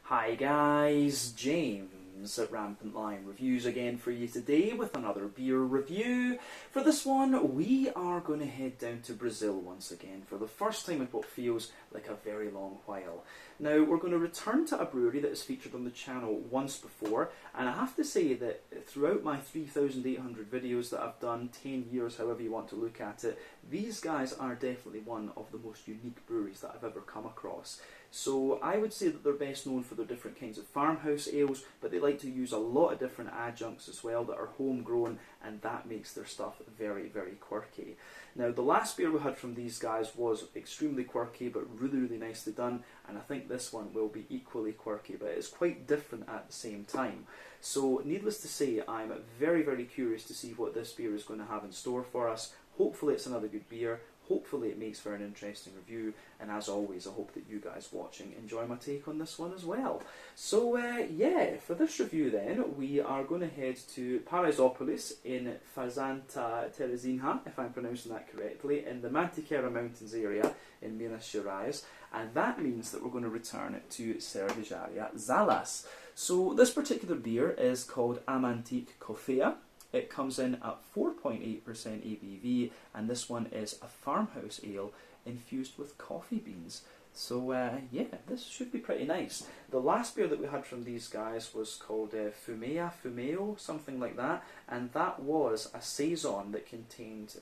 Hi guys, James at RampantLionReviews again for you today with another beer review. For this one, we are going to head down to Brazil once again for the first time in what feels like a very long while. Now, we're going to return to a brewery that has featured on the channel once before, and I have to say that throughout my 3,800 videos that I've done, 10 years, however you want to look at it, these guys are definitely one of the most unique breweries that I've ever come across. So I would say that they're best known for their different kinds of farmhouse ales, but they like to use a lot of different adjuncts as well that are homegrown, and that makes their stuff very, very quirky. Now, the last beer we had from these guys was extremely quirky, but really, really nicely done, and I think this one will be equally quirky, but it's quite different at the same time. So, needless to say, I'm very, very curious to see what this beer is going to have in store for us. Hopefully it's another good beer. Hopefully it makes for an interesting review, and as always I hope that you guys watching enjoy my take on this one as well. So yeah, for this review then, we are going to head to Paraisópolis in Fazenda Terezinha, if I'm pronouncing that correctly, in the Mantiqueira Mountains area in Minas Gerais, and that means that we're going to return to Cervejaria Zalaz. So this particular beer is called Amantik Coffea. It comes in at 4.8% ABV, and this one is a farmhouse ale infused with coffee beans. So yeah, this should be pretty nice. The last beer that we had from these guys was called Fumeo, something like that, and that was a saison that contained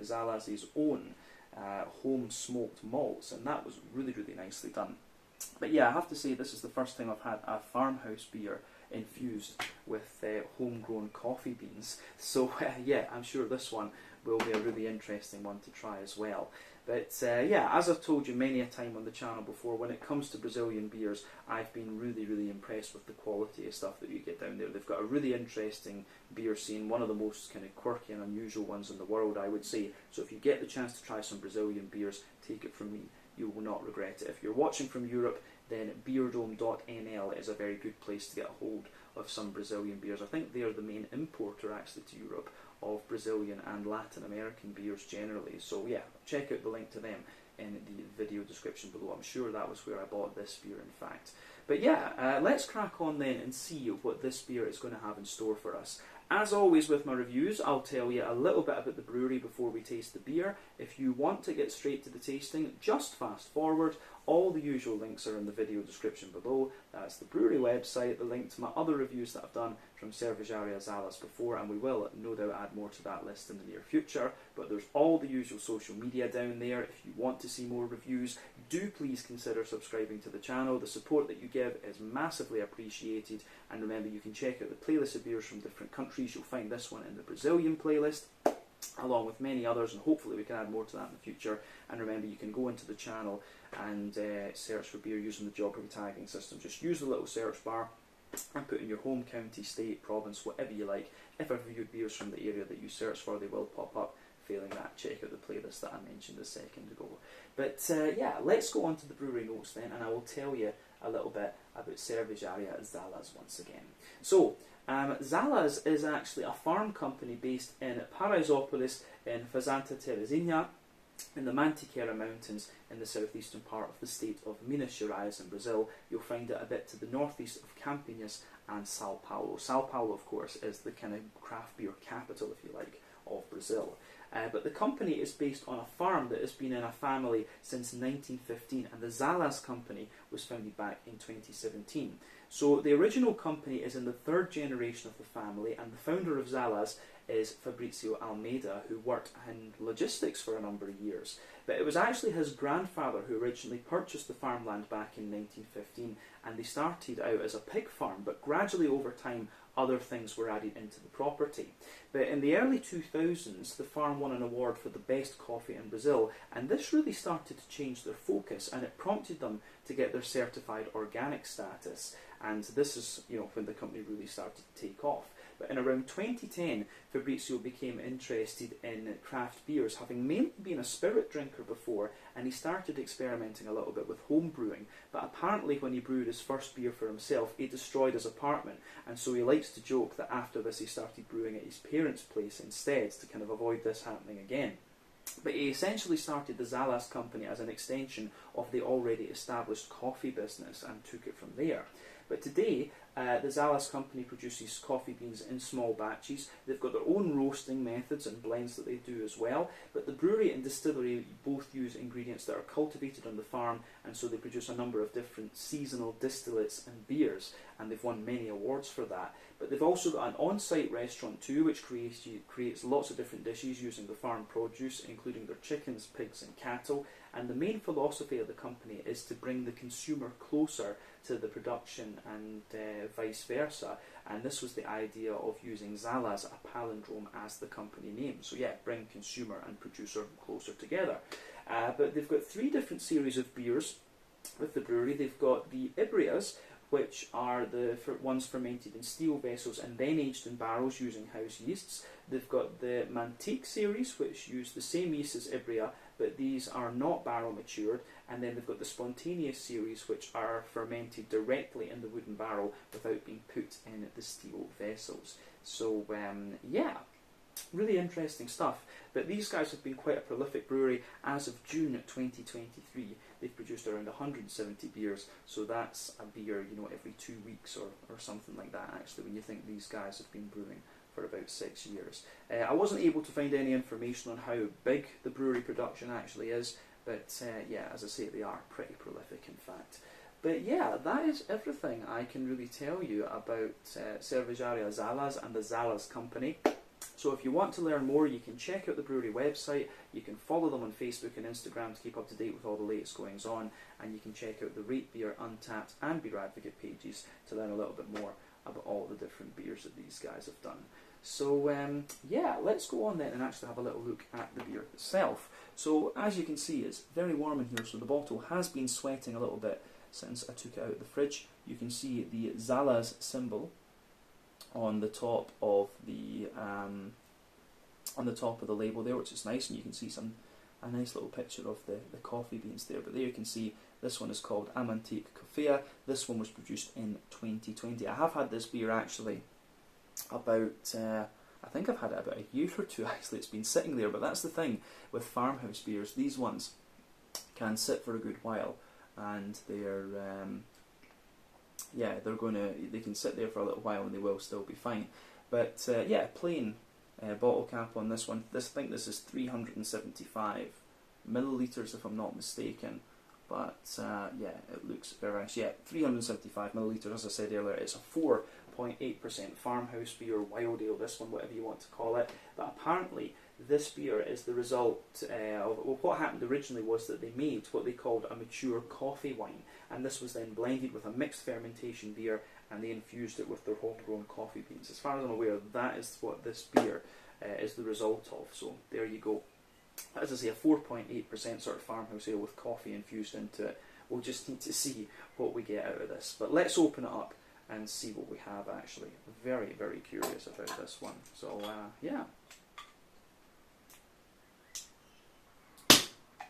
Zalaz's own home smoked malts, and that was really, really nicely done. But yeah, I have to say this is the first time I've had a farmhouse beer infused with homegrown coffee beans. So yeah, I'm sure this one will be a really interesting one to try as well. But yeah, as I've told you many a time on the channel before, when it comes to Brazilian beers, I've been really, really impressed with the quality of stuff that you get down there. They've got a really interesting beer scene, one of the most kind of quirky and unusual ones in the world, I would say. So if you get the chance to try some Brazilian beers, take it from me, you will not regret it. If you're watching from Europe, then beerdome.nl is a very good place to get a hold of some Brazilian beers. I think they are the main importer actually to Europe of Brazilian and Latin American beers generally. So yeah, check out the link to them in the video description below. I'm sure that was where I bought this beer in fact. But yeah, let's crack on then and see what this beer is going to have in store for us. As always with my reviews, I'll tell you a little bit about the brewery before we taste the beer. If you want to get straight to the tasting, just fast forward. All the usual links are in the video description below. That's the brewery website, the link to my other reviews that I've done from Cervejaria Zalaz before, and we will no doubt add more to that list in the near future. But there's all the usual social media down there. If you want to see more reviews, do please consider subscribing to the channel. The support that you give is massively appreciated, and remember, you can check out the playlist of beers from different countries. You'll find this one in the Brazilian playlist, along with many others, and hopefully we can add more to that in the future. And remember, you can go into the channel and search for beer using the geography tagging system. Just use the little search bar and put in your home county, state, province, whatever you like. If I've reviewed beers from the area that you search for, they will pop up. Failing that, check out the playlist that I mentioned a second ago. But yeah, let's go on to the brewery notes then, and I will tell you a little bit about Cervejaria Zalaz once again. So, Zalaz is actually a farm company based in Paraisópolis in Fazenda Terezinha, in the Mantiqueira Mountains in the southeastern part of the state of Minas Gerais in Brazil. You'll find it a bit to the northeast of Campinas and Sao Paulo. Sao Paulo, of course, is the kind of craft beer capital, if you like, of Brazil. But the company is based on a farm that has been in a family since 1915, and the Zalaz company was founded back in 2017. So the original company is in the third generation of the family, and the founder of Zalaz is Fabrizio Almeida, who worked in logistics for a number of years. But it was actually his grandfather who originally purchased the farmland back in 1915, and they started out as a pig farm, but gradually over time other things were added into the property. But in the early 2000s, the farm won an award for the best coffee in Brazil, and this really started to change their focus, and it prompted them to get their certified organic status. And this is, you know, when the company really started to take off. But in around 2010, Fabrizio became interested in craft beers, having mainly been a spirit drinker before, and he started experimenting a little bit with home brewing. But apparently when he brewed his first beer for himself, he destroyed his apartment, and so he likes to joke that after this he started brewing at his parents' place instead, to kind of avoid this happening again. But he essentially started the Zalaz company as an extension of the already established coffee business and took it from there. But today, the Zalaz company produces coffee beans in small batches. They've got their own roasting methods and blends that they do as well. But the brewery and distillery both use ingredients that are cultivated on the farm, and so they produce a number of different seasonal distillates and beers, and they've won many awards for that. But they've also got an on-site restaurant too, which creates lots of different dishes using the farm produce, including their chickens, pigs and cattle. And the main philosophy of the company is to bring the consumer closer to the production and vice versa. And this was the idea of using Zalaz, a palindrome, as the company name. So yeah, bring consumer and producer closer together. But they've got 3 different series of beers with the brewery. They've got the Ibrias, which are the ones fermented in steel vessels and then aged in barrels using house yeasts. They've got the Amantik series, which use the same yeast as Ibria, but these are not barrel matured. And then they've got the Spontaneous series, which are fermented directly in the wooden barrel without being put in the steel vessels. So yeah, really interesting stuff. But these guys have been quite a prolific brewery. As of June 2023, they've produced around 170 beers, so that's a beer, you know, every 2 weeks or something like that, actually, when you think these guys have been brewing for about 6 years. I wasn't able to find any information on how big the brewery production actually is, but yeah, as I say, they are pretty prolific, in fact. But yeah, that is everything I can really tell you about Cervejaria Zalaz and the Zalaz company. So if you want to learn more, you can check out the brewery website, you can follow them on Facebook and Instagram to keep up to date with all the latest goings on, and you can check out the Rate Beer, Untappd and Beer Advocate pages to learn a little bit more about all the different beers that these guys have done. So yeah, let's go on then and actually have a little look at the beer itself. So as you can see, it's very warm in here, so the bottle has been sweating a little bit since I took it out of the fridge. You can see the Zalaz symbol on the top of the label there, which is nice, and you can see a nice little picture of the coffee beans there. But there you can see this one is called Amantik Coffea. This one was produced in 2020. I have had this beer actually about I think I've had it about a year or two actually. It's been sitting there, but that's the thing with farmhouse beers. These ones can sit for a good while, and they're yeah, they can sit there for a little while and they will still be fine. But yeah, plain bottle cap on this one. I think this is 375 millilitres if I'm not mistaken. But yeah, it looks very nice. Yeah, 375 millilitres, as I said earlier. It's a 4.8% farmhouse beer, wild ale, this one, whatever you want to call it. But apparently this beer is the result of, well, what happened originally was that they made what they called a mature coffee wine, and this was then blended with a mixed fermentation beer, and they infused it with their homegrown coffee beans. As far as I'm aware, that is what this beer is the result of. So there you go. As I say, a 4.8% sort of farmhouse ale with coffee infused into it. We'll just need to see what we get out of this. But let's open it up and see what we have actually. Very, very curious about this one. So yeah.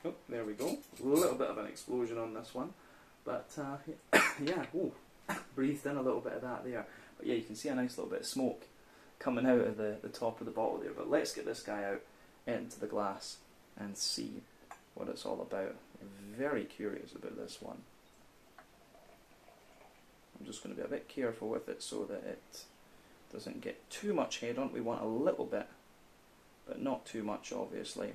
Oh, there we go. A little bit of an explosion on this one. But yeah, oh, breathed in a little bit of that there. But yeah, you can see a nice little bit of smoke coming out of the top of the bottle there. But let's get this guy out into the glass and see what it's all about. I'm very curious about this one. I'm just going to be a bit careful with it so that it doesn't get too much head on. We want a little bit, but not too much, obviously.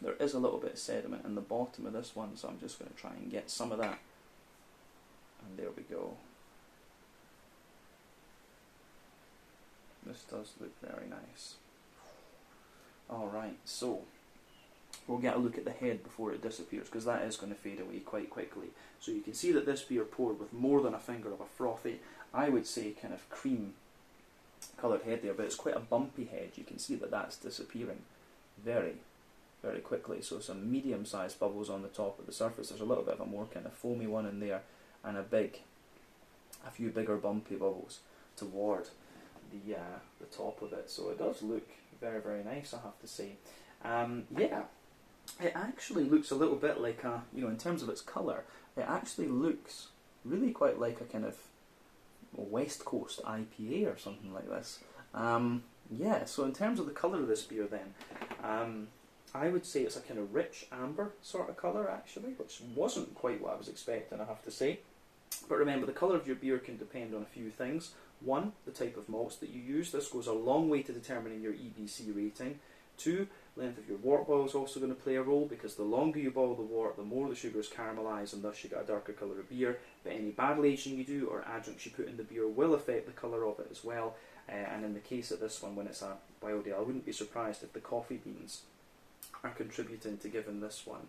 There is a little bit of sediment in the bottom of this one, so I'm just going to try and get some of that. And there we go. This does look very nice. Alright, so we'll get a look at the head before it disappears, because that is going to fade away quite quickly. So you can see that this beer poured with more than a finger of a frothy, I would say kind of cream coloured head there, but it's quite a bumpy head. You can see that that's disappearing very, very quickly. So some medium sized bubbles on the top of the surface. There's a little bit of a more kind of foamy one in there, and a few bigger bumpy bubbles toward the top of it. So it does look very, very nice, I have to say. Yeah, it actually looks a little bit like a, you know, in terms of its colour, it actually looks really quite like a kind of West Coast IPA or something like this. Yeah, so in terms of the colour of this beer then, I would say it's a kind of rich amber sort of colour actually, which wasn't quite what I was expecting, I have to say. But remember, the colour of your beer can depend on a few things. One, the type of malts that you use. This goes a long way to determining your EBC rating. Two, length of your wort boil is also going to play a role, because the longer you boil the wort, the more the sugars caramelise, and thus you get a darker colour of beer. But any barrel aging you do or adjuncts you put in the beer will affect the colour of it as well. And in the case of this one, when it's a wild ale, I wouldn't be surprised if the coffee beans are contributing to giving this one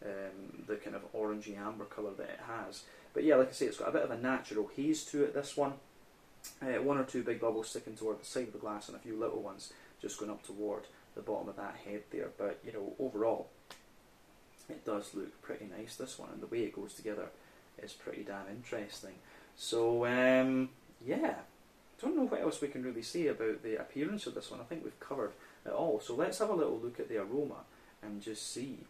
the kind of orangey amber colour that it has. But yeah, like I say, it's got a bit of a natural haze to it, this one. One or two big bubbles sticking toward the side of the glass, and a few little ones just going up toward the bottom of that head there. But you know, overall, it does look pretty nice, this one, and the way it goes together is pretty damn interesting. So yeah, don't know what else we can really say about the appearance of this one. I think we've covered it all. So let's have a little look at the aroma and just see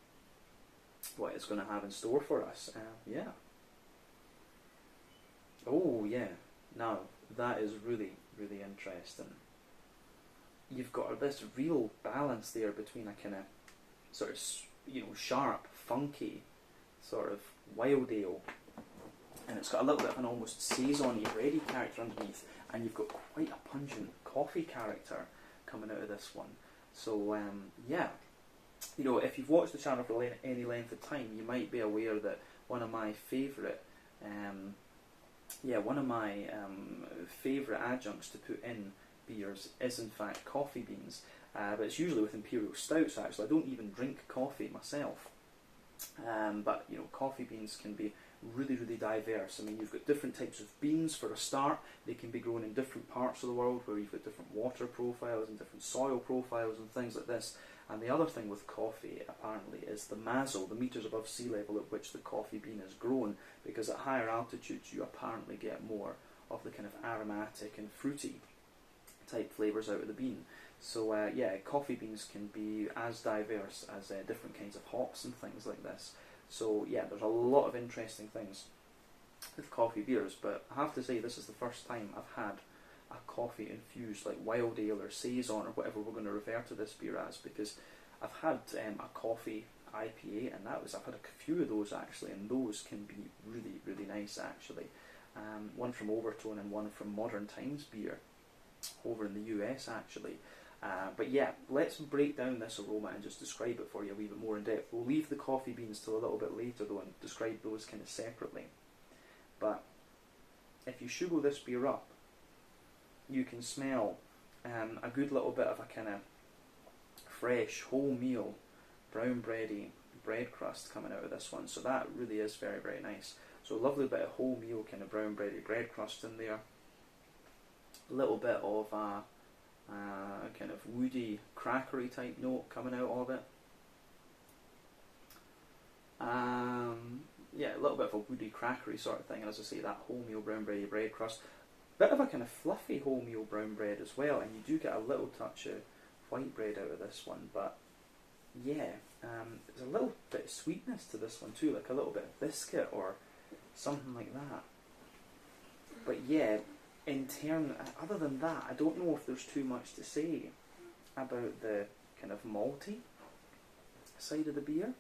what it's going to have in store for us. Yeah. Oh yeah. Now that is really, really interesting. You've got this real balance there between a kind of sort of, you know, sharp, funky sort of wild ale, and it's got a little bit of an almost saison-y bready character underneath, and you've got quite a pungent coffee character coming out of this one. So yeah, you know, if you've watched the channel for any length of time, you might be aware that one of my favourite favourite adjuncts to put in beers is in fact coffee beans, but it's usually with imperial stouts actually. I don't even drink coffee myself, but you know, coffee beans can be really, really diverse. I mean, you've got different types of beans for a start. They can be grown in different parts of the world where you've got different water profiles and different soil profiles and things like this. And the other thing with coffee, apparently, is the mazzle, the metres above sea level at which the coffee bean is grown, because at higher altitudes you apparently get more of the kind of aromatic and fruity type flavours out of the bean. So yeah, coffee beans can be as diverse as different kinds of hops and things like this. So yeah, there's a lot of interesting things with coffee beers, but I have to say this is the first time I've had a coffee infused, like wild ale or saison or whatever we're going to refer to this beer as, because I've had a coffee IPA, and I've had a few of those actually, and those can be really, really nice actually. One from Overtone and one from Modern Times Beer over in the US actually. But yeah, let's break down this aroma and just describe it for you a wee bit more in depth. We'll leave the coffee beans till a little bit later though and describe those kind of separately. But if you sugar this beer up, you can smell a good little bit of a kind of fresh, wholemeal, brown bready bread crust coming out of this one. So that really is very, very nice. So a lovely bit of wholemeal kind of brown bready bread crust in there. A little bit of a kind of woody, crackery type note coming out of it. Yeah, a little bit of a woody, crackery sort of thing. And as I say, that wholemeal brown bready bread crust. Bit of a kind of fluffy wholemeal brown bread as well, and you do get a little touch of white bread out of this one. But yeah, there's a little bit of sweetness to this one too, like a little bit of biscuit or something like that. But yeah, other than that, I don't know if there's too much to say about the kind of malty side of the beer.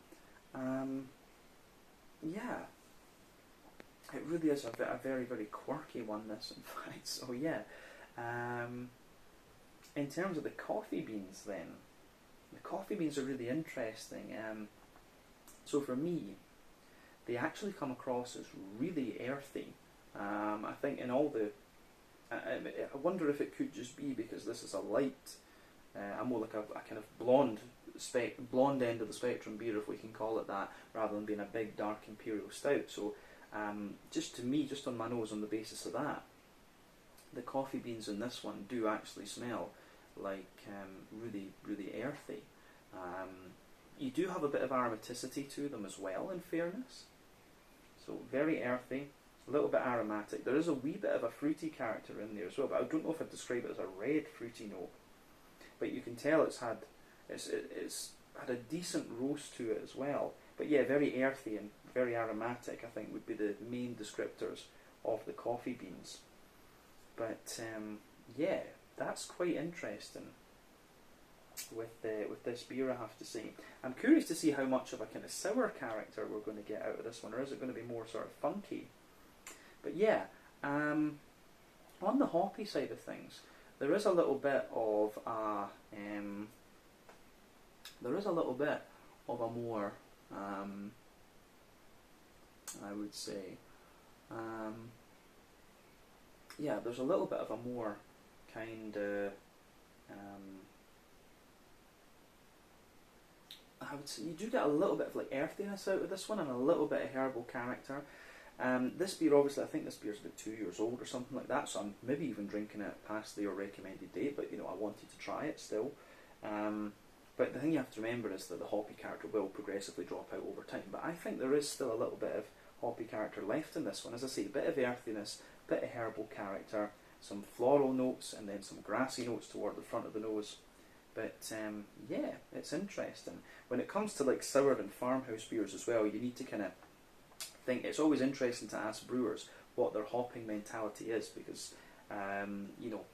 Yeah, it really is a very, very quirky one, this, in fact. So yeah, in terms of the coffee beans then, the coffee beans are really interesting. So for me, they actually come across as really earthy. I think in all the... I wonder if it could just be because this is a light, more like a kind of blonde end of the spectrum beer, if we can call it that, rather than being a big dark imperial stout. So just to me, just on my nose, on the basis of that, the coffee beans in this one do actually smell like really, really earthy. You do have a bit of aromaticity to them as well, in fairness. So very earthy, a little bit aromatic. There is a wee bit of a fruity character in there as well, but I don't know if I'd describe it as a red fruity note. But you can tell it's had a decent roast to it as well. But yeah, very earthy and very aromatic, I think, would be the main descriptors of the coffee beans. But yeah, that's quite interesting. with this beer, I have to say. I'm curious to see how much of a kind of sour character we're going to get out of this one, or is it going to be more sort of funky? But yeah, on the hoppy side of things, there is a little bit of a more, I would say, yeah, there's a little bit of a more kind of, I would say you do get a little bit of like earthiness out of this one and a little bit of herbal character. This beer, obviously, I think this beer's about 2 years old or something like that, so I'm maybe even drinking it past their recommended date, but you know, I wanted to try it still. But the thing you have to remember is that the hoppy character will progressively drop out over time, but I think there is still a little bit of hoppy character left in this one. As I say, a bit of earthiness, a bit of herbal character, some floral notes, and then some grassy notes toward the front of the nose. But yeah, it's interesting. When it comes to like sour and farmhouse beers as well, you need to kind of think, it's always interesting to ask brewers what their hopping mentality is, because you know,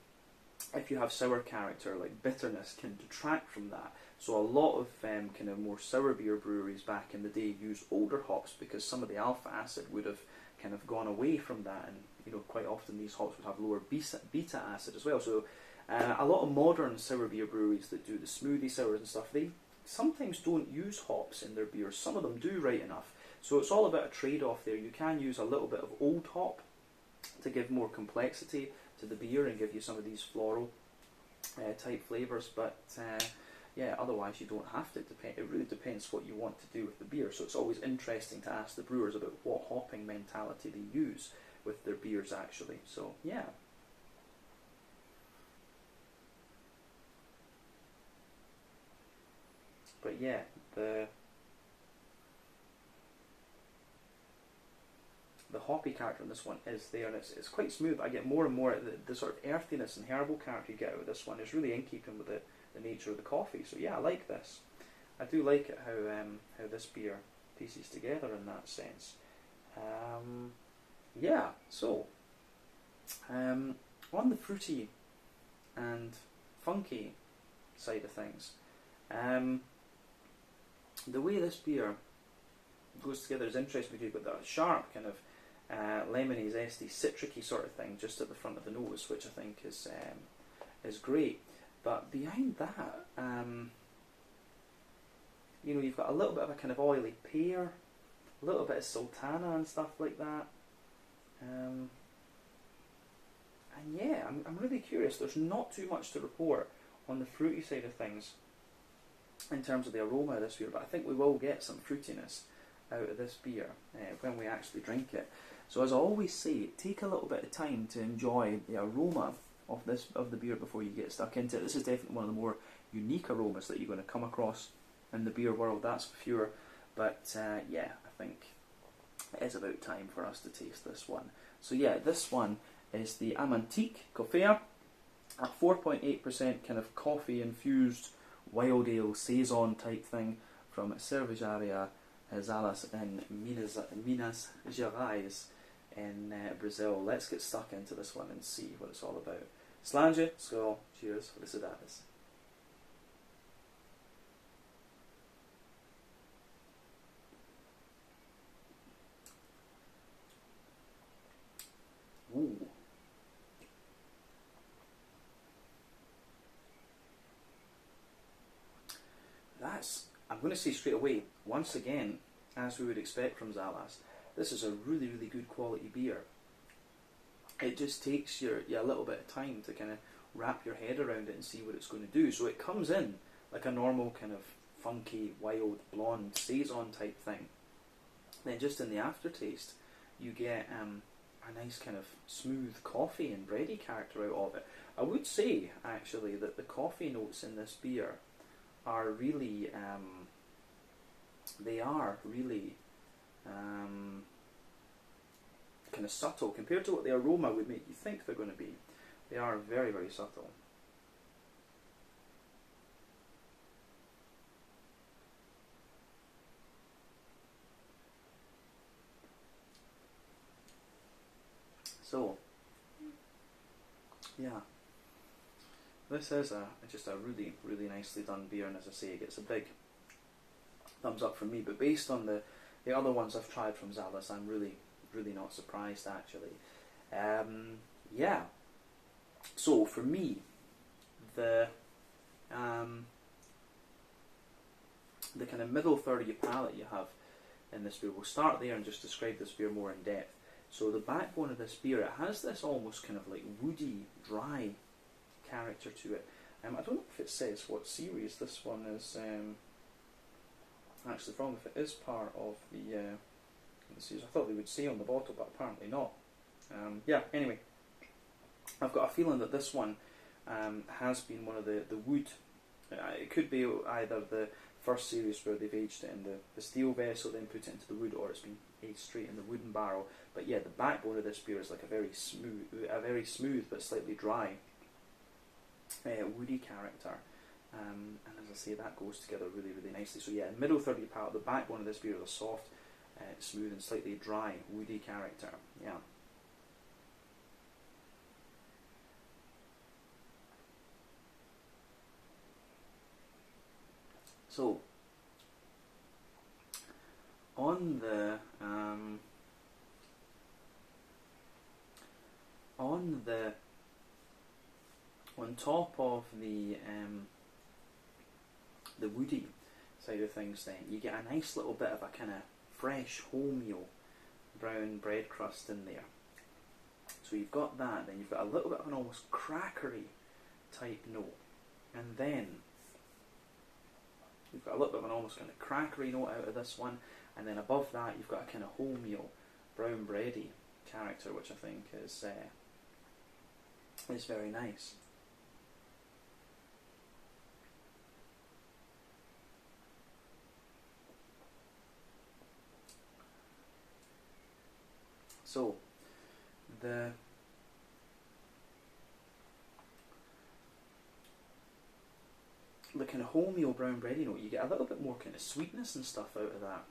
if you have sour character, like bitterness can detract from that. So a lot of kind of more sour beer breweries back in the day use older hops, because some of the alpha acid would have kind of gone away from that, and you know, quite often these hops would have lower beta acid as well. So a lot of modern sour beer breweries that do the smoothie sours and stuff, they sometimes don't use hops in their beers. Some of them do right enough. So it's all about a trade-off there. You can use a little bit of old hop to give more complexity to the beer and give you some of these floral type flavours, but yeah, otherwise you don't have to. It really depends what you want to do with the beer. So it's always interesting to ask the brewers about what hopping mentality they use with their beers actually. So yeah. But yeah, the hoppy character in this one is there, and it's quite smooth. I get more and more, the sort of earthiness and herbal character you get out of this one is really in keeping with the nature of the coffee. So yeah, I like this. I do like it how this beer pieces together in that sense. Yeah, so on the fruity and funky side of things, the way this beer goes together is interesting, because you've got that sharp kind of lemony, zesty, citricy sort of thing just at the front of the nose, which I think is great. But behind that, you know, you've got a little bit of a kind of oily pear, a little bit of sultana and stuff like that. And yeah, I'm really curious. There's not too much to report on the fruity side of things in terms of the aroma of this beer, but I think we will get some fruitiness out of this beer when we actually drink it. So as I always say, take a little bit of time to enjoy the aroma of the beer before you get stuck into it. This is definitely one of the more unique aromas that you're going to come across in the beer world, that's for sure. But yeah, I think it is about time for us to taste this one. So yeah, this one is the Amantik Coffea, a 4.8% kind of coffee-infused wild ale saison type thing from Cervejaria Zalaz in Minas Gerais in Brazil. Let's get stuck into this one and see what it's all about. Slange, so cheers for the Cidades. Ooh. I'm going to say straight away, once again, as we would expect from Zalaz, this is a really, really good quality beer. It just takes you a little bit of time to kind of wrap your head around it and see what it's going to do. So it comes in like a normal kind of funky, wild, blonde, saison type thing. Then just in the aftertaste, you get a nice kind of smooth coffee and bready character out of it. I would say, actually, that the coffee notes in this beer are really, kind of subtle compared to what the aroma would make you think they're going to be. They are very, very subtle. So, yeah, this is just a really, really nicely done beer, and as I say, it gets a big thumbs up from me. But based on the other ones I've tried from Zalaz, I'm really, really not surprised actually. Yeah. So for me, the kind of middle third of your palate you have in this beer. We'll start there and just describe this beer more in depth. So the backbone of this beer, it has this almost kind of like woody, dry character to it. I don't know if it says what series this one is actually from, if it is part of the series. I thought they would say on the bottle, but apparently not. Yeah, anyway, I've got a feeling that this one has been one of the wood. It could be either the first series where they've aged it in the steel vessel, then put it into the wood, or it's been aged straight in the wooden barrel. But yeah, the backbone of this beer is like a very smooth but slightly dry, woody character. And as I say, that goes together really, really nicely. So yeah, middle third of your palate, the backbone of this beer is a soft, smooth and slightly dry, woody character. Yeah. So, on top of the woody side of things, then you get a nice little bit of a kind of fresh wholemeal brown bread crust in there. So you've got that, then you've got a little bit of an almost crackery type note, and then you've got a little bit of an almost kind of crackery note out of this one, and then above that you've got a kind of wholemeal, brown bready character, which I think is very nice. So the kind of wholemeal brown bready note, you get a little bit more kind of sweetness and stuff out of that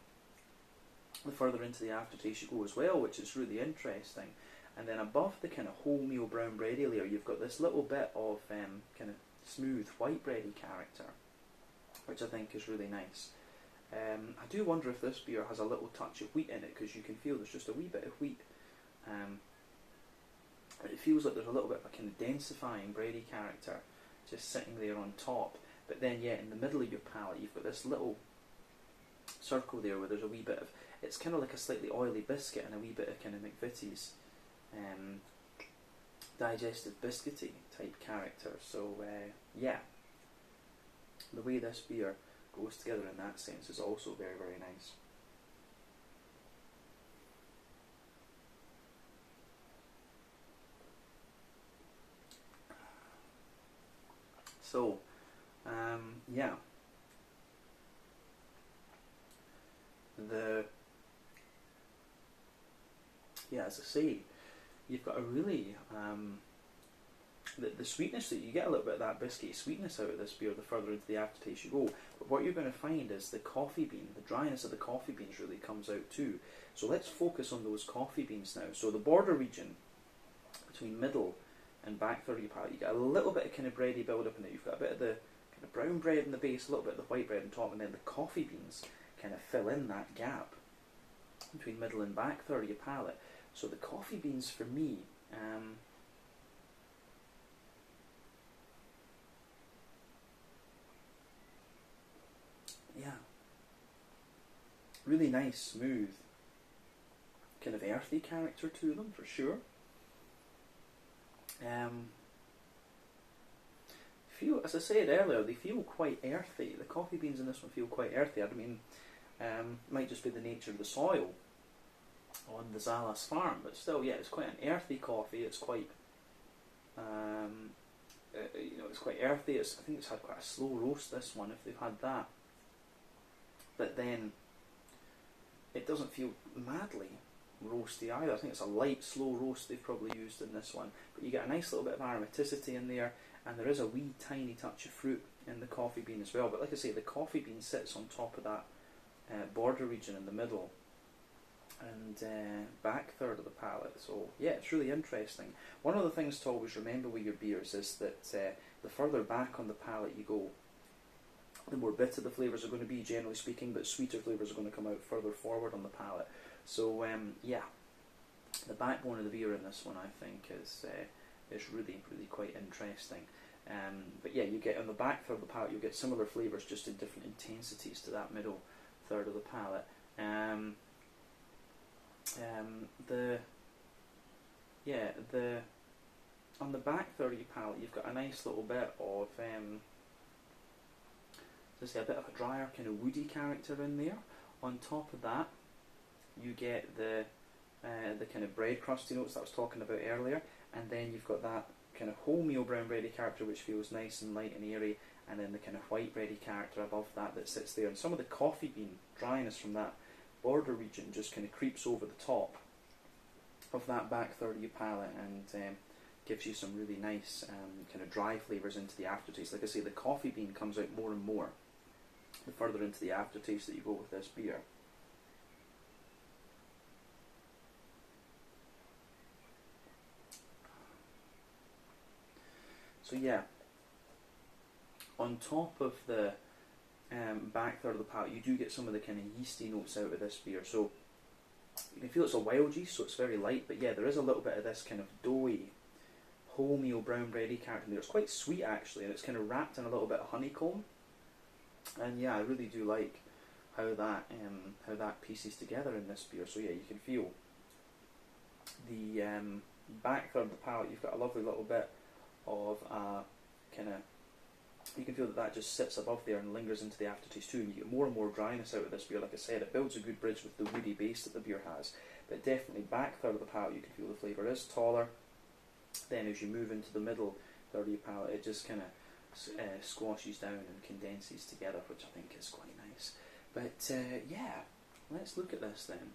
the further into the aftertaste you go as well, which is really interesting. And then above the kind of wholemeal brown bready layer, you've got this little bit of kind of smooth white bready character, which I think is really nice. I do wonder if this beer has a little touch of wheat in it, because you can feel there's just a wee bit of wheat. It feels like there's a little bit of a kind of densifying bready character just sitting there on top. But then, yeah, in the middle of your palate, you've got this little circle there where there's a wee bit of, it's kind of like a slightly oily biscuit and a wee bit of kind of McVitie's digestive biscuity type character. So, yeah, the way this beer goes together in that sense is also very, very nice. So, yeah, as I say, you've got a really the sweetness that you get, a little bit of that biscuity sweetness out of this beer the further into the aftertaste you go. But what you're going to find is the coffee bean, the dryness of the coffee beans really comes out too. So let's focus on those coffee beans now. So the border region between middle and back third of your palate, you get a little bit of kind of bready build up in there. You've got a bit of the kind of brown bread in the base, a little bit of the white bread on top, and then the coffee beans kind of fill in that gap between middle and back third of your palate. So the coffee beans for me, yeah, really nice, smooth, kind of earthy character to them for sure. Feel, as I said earlier, they feel quite earthy. The coffee beans in this one feel quite earthy. I mean, might just be the nature of the soil on the Zalaz farm, but still, yeah, it's quite an earthy coffee. It's quite, it's quite earthy. I think it's had quite a slow roast, this one, if they've had that. But then, it doesn't feel madly roasty either. I think it's a light, slow roast they've probably used in this one. But you get a nice little bit of aromaticity in there, and there is a wee tiny touch of fruit in the coffee bean as well. But like I say, the coffee bean sits on top of that border region in the middle, and back third of the palate. So yeah, it's really interesting. One of the things to always remember with your beers is that the further back on the palate you go, the more bitter the flavours are going to be, generally speaking, but sweeter flavours are going to come out further forward on the palate. So yeah, the backbone of the beer in this one, I think, is really quite interesting. But yeah, you get on the back third of the palate, you get similar flavours, just in different intensities to that middle third of the palate. On the back third of your palate, you've got a nice little bit of a bit of a drier kind of woody character in there. On top of that, you get the kind of bread crusty notes that I was talking about earlier, and then you've got that kind of wholemeal brown bready character which feels nice and light and airy, and then the kind of white bready character above that sits there, and some of the coffee bean dryness from that border region just kind of creeps over the top of that back third of your palate and gives you some really nice kind of dry flavours into the aftertaste. Like I say, the coffee bean comes out more and more the further into the aftertaste that you go with this beer. So yeah, on top of the back third of the palate, you do get some of the kind of yeasty notes out of this beer. So you can feel it's a wild yeast, so it's very light, but yeah, there is a little bit of this kind of doughy, wholemeal brown bready character there. It's quite sweet actually, and it's kind of wrapped in a little bit of honeycomb. And yeah, I really do like how that pieces together in this beer. So yeah, you can feel the back third of the palate. You've got a lovely little bit of kind of, you can feel that just sits above there and lingers into the aftertaste too, and you get more and more dryness out of this beer. Like I said, it builds a good bridge with the woody base that the beer has, but definitely back third of the palate you can feel the flavour is taller. Then as you move into the middle third of your palate, it just kind of squashes down and condenses together, which I think is quite nice. But yeah, let's look at this then.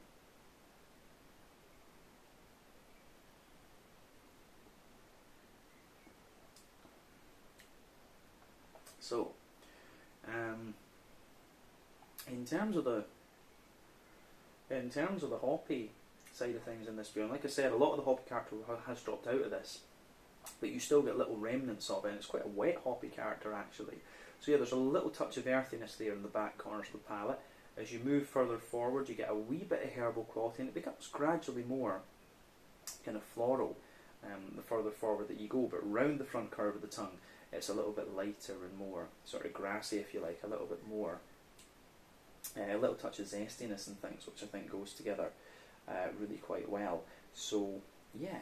So, in terms of the hoppy side of things in this beer, and like I said, a lot of the hoppy character has dropped out of this, but you still get little remnants of it, and it's quite a wet hoppy character actually. So yeah, there's a little touch of earthiness there in the back corners of the palate. As you move further forward, you get a wee bit of herbal quality, and it becomes gradually more kind of floral the further forward that you go, but round the front curve of the tongue, it's a little bit lighter and more sort of grassy, if you like, a little bit more, a little touch of zestiness and things, which I think goes together really quite well. So yeah,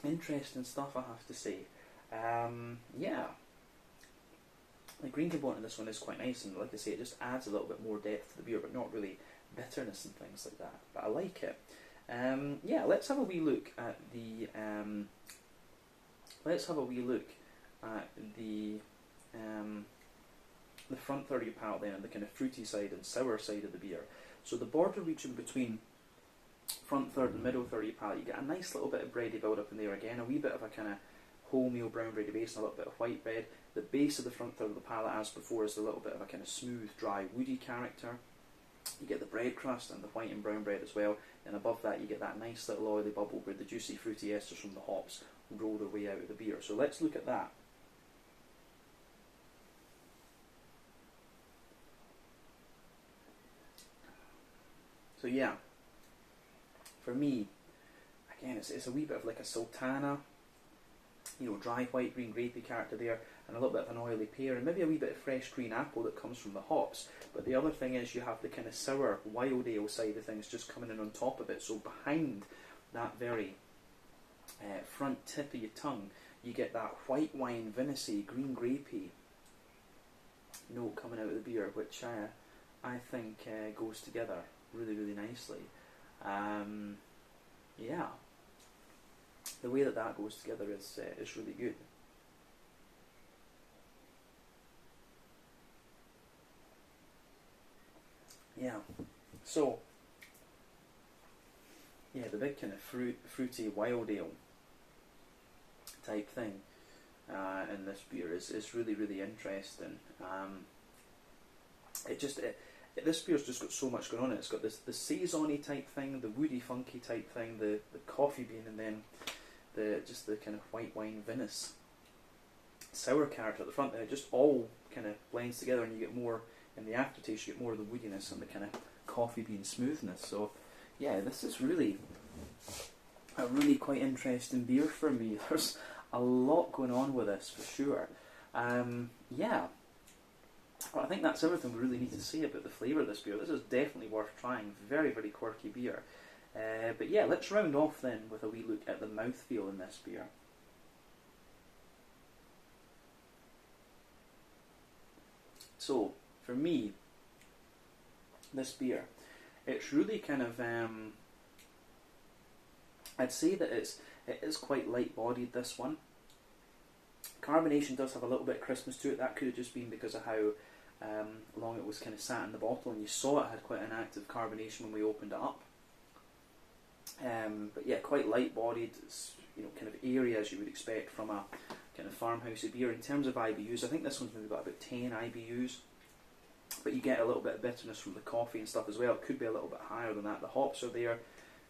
interesting stuff, I have to say. Yeah, the green component in this one is quite nice, and like I say, it just adds a little bit more depth to the beer, but not really bitterness and things like that. But I like it. Yeah, let's have a wee look at the the front third of your palate then, and the kind of fruity side and sour side of the beer. So the border region between front third and middle third of your palate, you get a nice little bit of bready build up in there again, a wee bit of a kind of wholemeal brown bready base and a little bit of white bread. The base of the front third of the palate, as before, is a little bit of a kind of smooth, dry, woody character. You get the bread crust and the white and brown bread as well, and above that you get that nice little oily bubble where the juicy fruity esters from the hops roll their way out of the beer. So let's look at that. So yeah, for me, again, it's a wee bit of like a sultana, you know, dry white green grapey character there, and a little bit of an oily pear, and maybe a wee bit of fresh green apple that comes from the hops. But the other thing is you have the kind of sour wild ale side of things just coming in on top of it. So behind that very front tip of your tongue, you get that white wine, vinous-y, green grapey note coming out of the beer, which I think goes together really, really nicely. Yeah, the way that goes together is really good. Yeah, so yeah, the big kind of fruity wild ale type thing in this beer is really, really interesting. this beer's just got so much going on in it. It's got the saison-y type thing, the woody funky type thing, the coffee bean, and then just the kind of white wine vinous sour character at the front there. It just all kind of blends together, and you get more in the aftertaste. You get more of the woodiness and the kind of coffee bean smoothness. So yeah, this is really a really quite interesting beer for me. There's a lot going on with this for sure. Yeah, well, I think that's everything we really need to say about the flavour of this beer. This is definitely worth trying. Very, very quirky beer. But yeah, let's round off then with a wee look at the mouthfeel in this beer. So, for me, this beer, it's really kind of, I'd say that it is quite light-bodied, this one. Carbonation does have a little bit of crispness to it. That could have just been because of how long it was kind of sat in the bottle, and you saw it had quite an active carbonation when we opened it up. But yeah, quite light-bodied, kind of airy as you would expect from a kind of farmhousey beer. In terms of IBUs, I think this one's maybe got about 10 IBUs, but you get a little bit of bitterness from the coffee and stuff as well. It could be a little bit higher than that. The hops are there.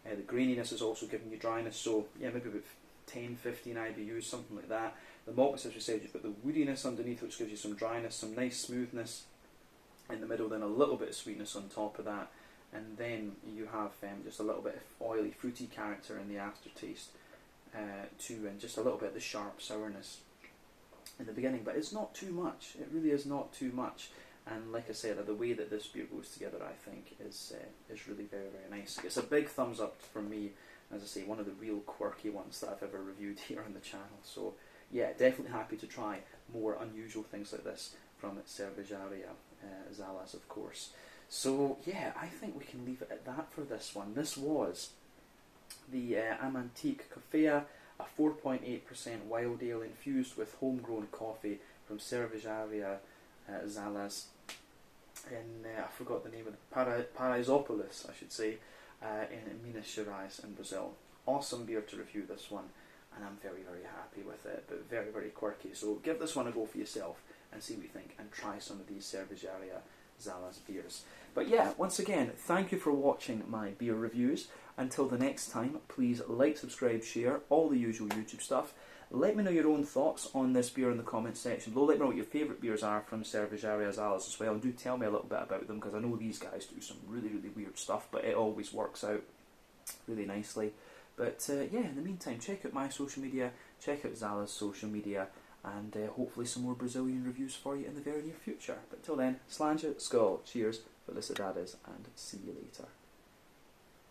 The graininess is also giving you dryness, so yeah, maybe about 10, 15 IBUs, something like that. The maltness, as we said, you've got the woodiness underneath, which gives you some dryness, some nice smoothness in the middle, then a little bit of sweetness on top of that, and then you have just a little bit of oily, fruity character in the aftertaste too, and just a little bit of the sharp sourness in the beginning, but it's not too much. It really is not too much. And like I said, the way that this beer goes together, I think, is really very, very nice. It's a big thumbs up from me. As I say, one of the real quirky ones that I've ever reviewed here on the channel. So yeah, definitely happy to try more unusual things like this from Cervejaria Zalaz, of course. So yeah, I think we can leave it at that for this one. This was the Amantik Coffea, a 4.8% wild ale infused with homegrown coffee from Cervejaria Zalaz in, I forgot the name of the, Paraisópolis, I should say, in Minas Gerais in Brazil. Awesome beer to review, this one, and I'm very, very happy with it, but very, very quirky. So give this one a go for yourself and see what you think, and try some of these Cervejaria Zalaz beers. But yeah, once again, thank you for watching my beer reviews. Until the next time, please like, subscribe, share, all the usual YouTube stuff. Let me know your own thoughts on this beer in the comments section below. Let me know what your favourite beers are from Cervejaria Zalaz as well, and do tell me a little bit about them, because I know these guys do some really, really weird stuff, but it always works out really nicely. But yeah, in the meantime, check out my social media, check out Zalaz's social media, and hopefully some more Brazilian reviews for you in the very near future. But till then, sláinte, skål, cheers, felicidades, and see you later.